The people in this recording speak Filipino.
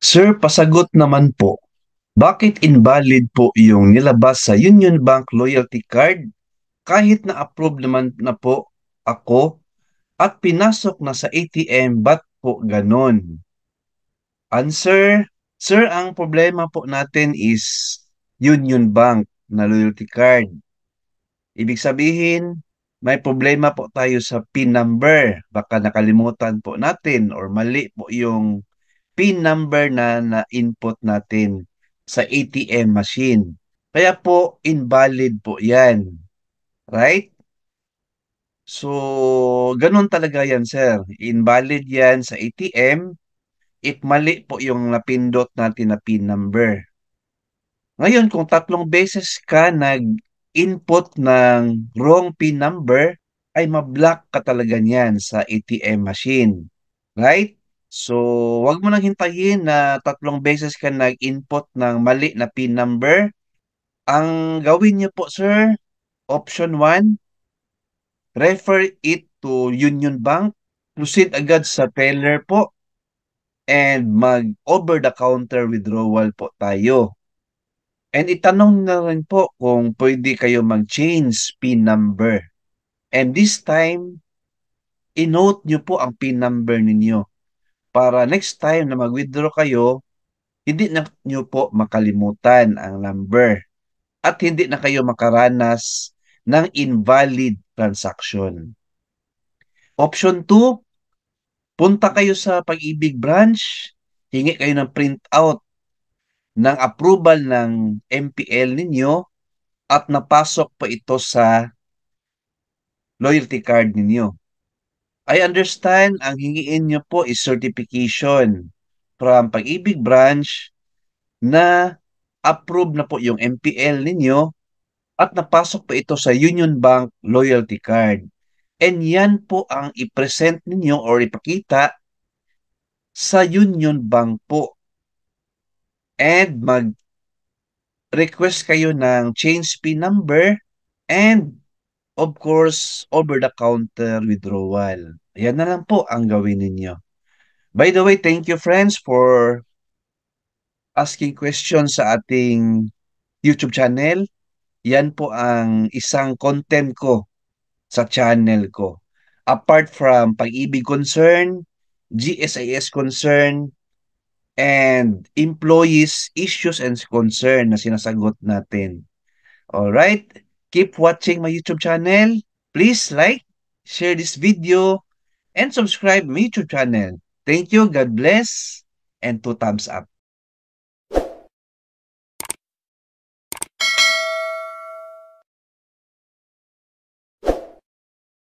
Sir, pasagot naman po. Bakit invalid po yung nilabas sa Union Bank loyalty card kahit na-approve naman na po ako at pinasok na sa ATM, ba't po ganon? Answer, sir, ang problema po natin is Union Bank na loyalty card. Ibig sabihin, may problema po tayo sa PIN number. Baka nakalimutan po natin or mali po yung PIN number na na-input natin sa ATM machine. Kaya po, invalid po yan. Right? So, ganun talaga yan, sir. Invalid yan sa ATM if mali po yung napindot natin na PIN number. Ngayon, kung tatlong beses ka nag-input ng wrong PIN number, ay mablock ka talaga niyan sa ATM machine. Right? So, wag mo nang hintayin na tatlong beses ka nag-input ng mali na PIN number. Ang gawin niyo po, sir, option 1, refer it to Union Bank. Proceed agad sa teller po and mag over-the-counter withdrawal po tayo. And itanong na rin po kung pwede kayo mag-change PIN number. And this time, i-note nyo po ang PIN number ninyo para next time na mag-withdraw kayo, hindi na nyo po makalimutan ang number at hindi na kayo makaranas ng invalid transaction. Option 2, punta kayo sa Pag-ibig branch, hingi kayo ng printout ng approval ng MPL ninyo at napasok pa ito sa loyalty card ninyo. I understand ang hingiin nyo po is certification from Pag-ibig branch na approve na po yung MPL ninyo at napasok pa ito sa Union Bank loyalty card. And yan po ang i-present ninyo or ipakita sa Union Bank po. And mag-request kayo ng change PIN number and of course, over-the-counter withdrawal. Ayan na lang po ang gawin ninyo. By the way, thank you friends for asking questions sa ating YouTube channel. Yan po ang isang content ko sa channel ko. Apart from pag-ibig concern, GSIS concern, and employees issues and concern na sinasagot natin. Alright? Keep watching my YouTube channel. Please like, share this video, and subscribe my YouTube channel. Thank you, God bless, and 2 thumbs up.